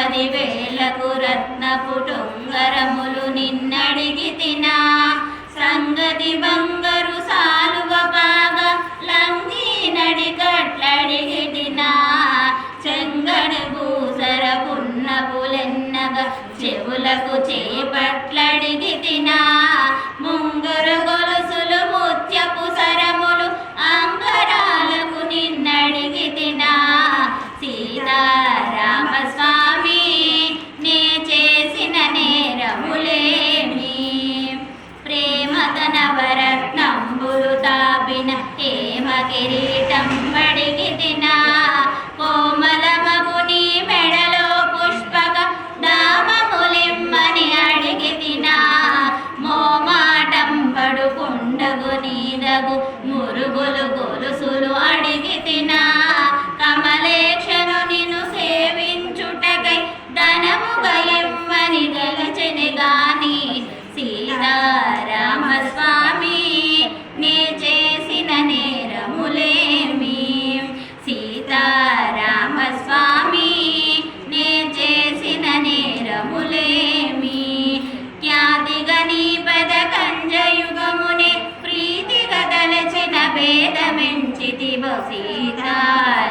10,000కు రత్నపు టొంగరములు నిన్నడిగి తినా సంగతి బంగారు సాలువ బాగా లంగి నడికట్లడిగి తినా చెంగడి భూసర పున్నపులెన్నగా చెవులకు చేపట్లడిగి తినా ముంగరు గొలుసులు ముత్యపు సరములు అంగరాలకు నిన్నడిగి తినా సీతారామస్వామి నే చేసిన నేరములేమి ప్రేమతన వరత్నంబులు తాపిన హేమ కిరీటం బడిగి తినా కోమలమగు నీ మెడలో పుష్పక దామములిమ్మని అడిగి తినా మోమాటం పడుకుండగు నీదగు మురుగులు గొలుసులు అడిగి తినా కమలేక్షను నిన్ను సేవించుటకై ధనముగా ఇమ్మని గలచెని గాని సీతారామస్వామి నే చేసిన నేరములేమి సీతారామస్వామి నే చేసిన నేరములేమి ఖ్యాతిగా నీ పద కంజయుగమునే ప్రీతిగా తలచిన భేదమెంచితివో సీతారామస్వామి